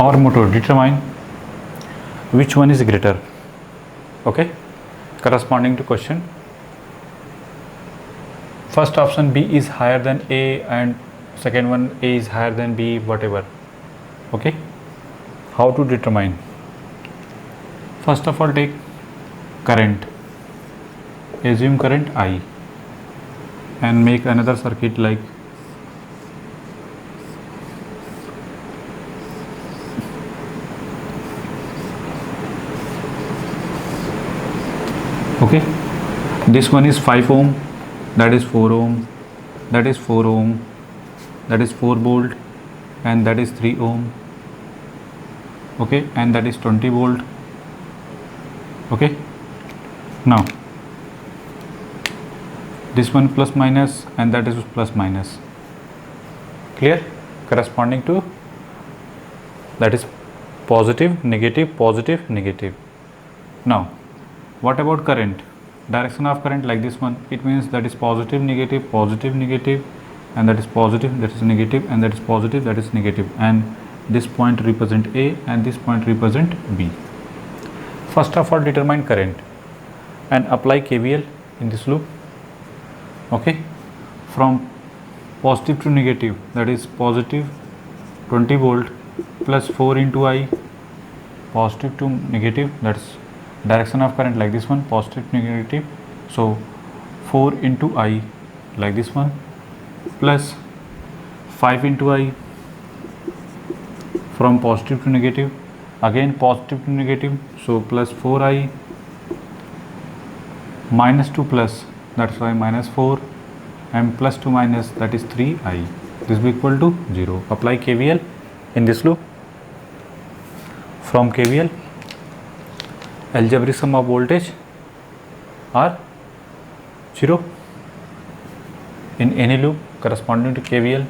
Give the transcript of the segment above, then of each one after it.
Our motto: determine which one is greater. Okay, corresponding to question. First option B is higher than A and second one A is higher than B, whatever. Okay, how to determine? First of all, take current, assume current I, and make another circuit like okay, this one is 5 ohm, that is 4 ohm, that is 4 ohm, that is 4 volt, and that is 3 ohm. Okay, and that is 20 volt. Okay, now this one plus minus and that is plus minus. Clear? Corresponding to that is positive, negative, positive, negative. Now what about current? Direction of current like this one. It means that is positive, negative, positive, negative, and that is positive, that is negative, and that is positive, that is negative, and this point represent A and this point represent B. First of all, determine current and apply KVL in this loop. Okay, from positive to negative, that is positive 20 volt plus 4 into I, positive to negative, that's direction of current like this one, positive to negative. So 4 into I like this one plus 5 into I, from positive to negative, again positive to negative, so plus 4I minus to plus, that's why minus 4, and plus to minus, that is 3I. This will be equal to 0. Apply KVL in this loop. From KVL, algebraic sum of voltage are 0 in any loop corresponding to KVL.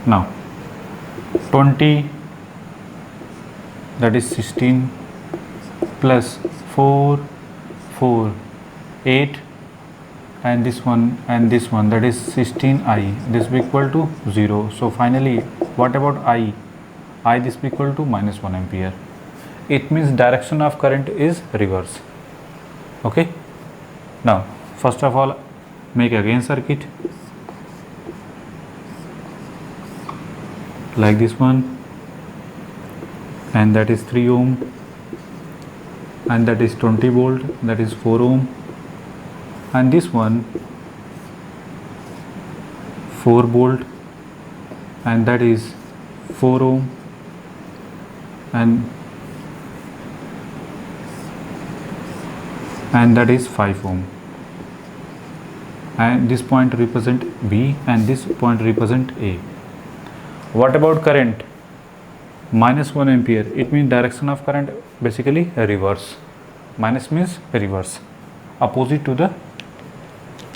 Now 20, that is 16 plus 4, 8, and this one, that is 16I. This will be equal to 0. So finally, what about I? This will be equal to minus 1 ampere. It means direction of current is reverse. Okay. Now first of all, make again circuit like this one, and that is 3 ohm, and that is 20 volt, that is 4 ohm, and this one 4 volt, and that is 4 ohm, and that is 5 ohm, and this point represent B and this point represent A. What about current? Minus 1 ampere. It means direction of current basically reverse. Minus means reverse, opposite to the,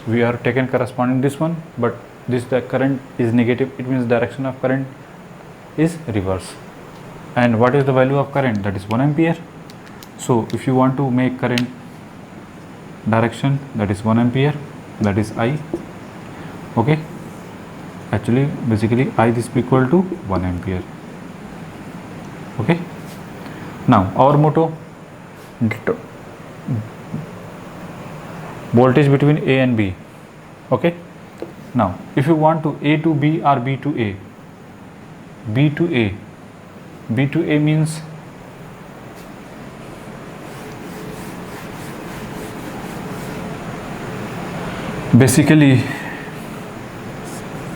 we are taken corresponding this one, but this the current is negative. It means direction of current is reverse. And what is the value of current? That is 1 ampere. So if you want to make current direction, that is 1 ampere, that is I. Okay, actually basically I this is equal to 1 ampere. Okay, now our motto: voltage between A and B. Okay, now if you want to A to B or B to A, B to A, B to A means basically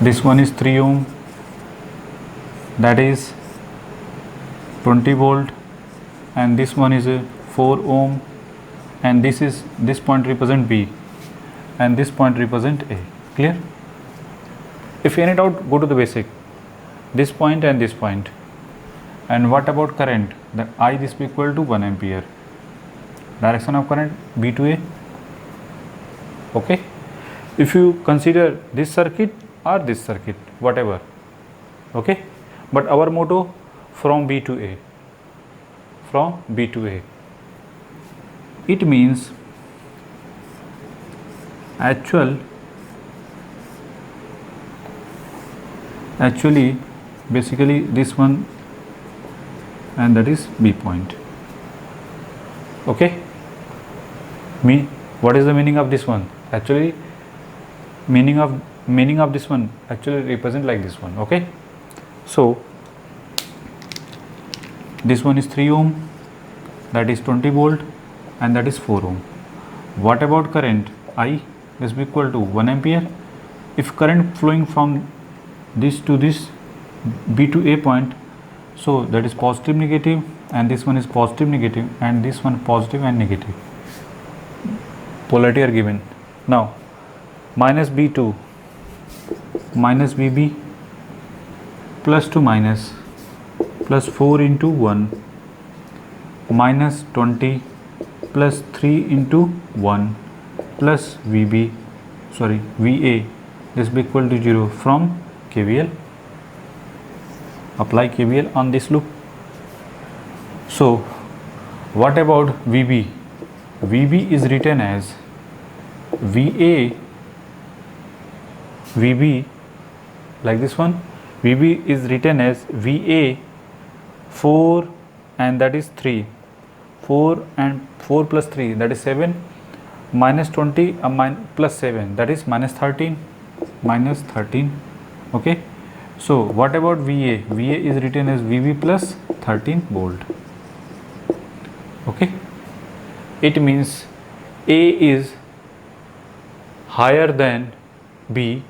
this one is 3 ohm, that is 20 volt, and this one is a 4 ohm, and this point represent B and this point represent A. Clear? If any doubt, go to the basic, this point and this point. And what about current? That I this be equal to 1 ampere. Direction of current B to A. Okay, if you consider this circuit or this circuit, whatever. Okay, but our motto: from B to A, from B to A. It means actually basically this one, and that is B point. Okay, what is the meaning of this one? Actually meaning of this one actually represent like this one. Okay, so this one is 3 ohm, that is 20 volt, and that is 4 ohm. What about current? I is equal to 1 ampere. If current flowing from this to this B to A point, so that is positive negative, and this one is positive negative, and this one positive and negative. Polarity are given. Now minus B2 minus VB plus to minus plus 4 into 1 minus 20 plus 3 into 1 plus VA this will be equal to 0 from KVL. Apply KVL on this loop. So what about VB? VB is written as VB like this one. VB is written as VA 4 and that is 3, 4 and 4 plus 3 that is 7, minus 20 plus 7 that is minus 13. Okay, so what about VA? VA is written as VB plus 13 volt. Okay, it means A is higher than B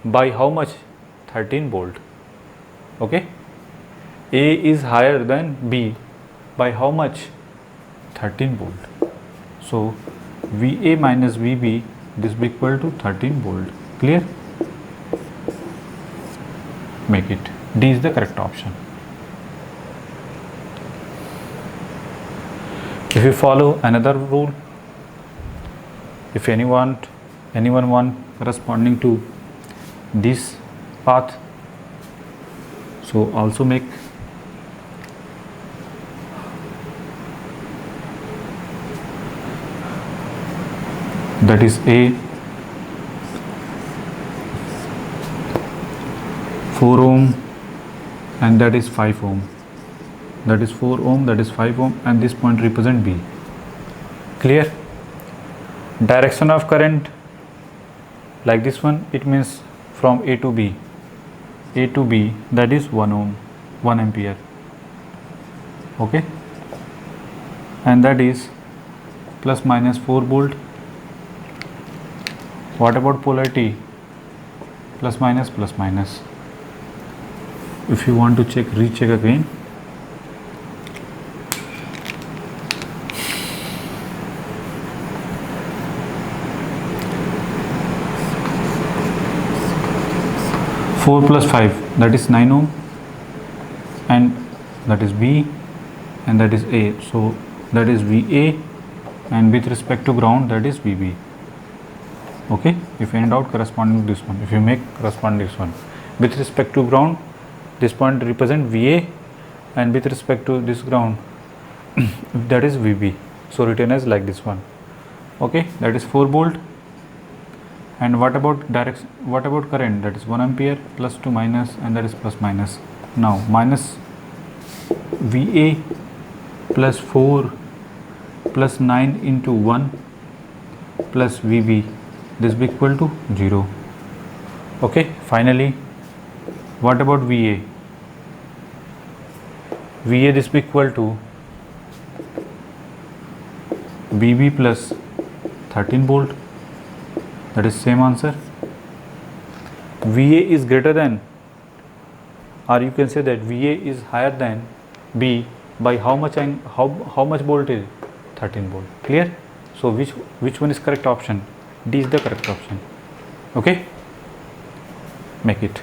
by how much? 13 volt. Okay, A is higher than B by how much? 13 volt. So VA minus VB this will be equal to 13 volt. Clear? Make it. D is the correct option. If you follow another rule, if anyone want corresponding to this path, so also make. That is A 4 ohm and that is 5 ohm. That is 4 ohm, that is 5 ohm, and this point represent B. Clear? Direction of current like this one, it means from A to B. A to B that is 1 ohm, 1 ampere. Okay, and that is plus minus 4 volt. What about polarity? Plus minus plus minus. If you want to check, recheck again. Four plus 5 that is 9 ohm, and that is B and that is A. So that is VA, and with respect to ground that is VB. Okay, if any doubt corresponding to this one, if you make corresponding this one with respect to ground, this point represent VA, and with respect to this ground that is VB. So written as like this one. Okay, that is 4 volt. And what about direction? What about current? That is 1 ampere plus to minus, and that is plus minus. Now minus VA plus 4 plus 9 into 1 plus VB, this will be equal to 0. Okay, finally what about VA? VA this will be equal to VB plus 13 volt. That is same answer. VA is greater than, or you can say that VA is higher than B by how much, and how much voltage? 13 volt. Clear? So which one is correct option? D is the correct option. Okay, make it.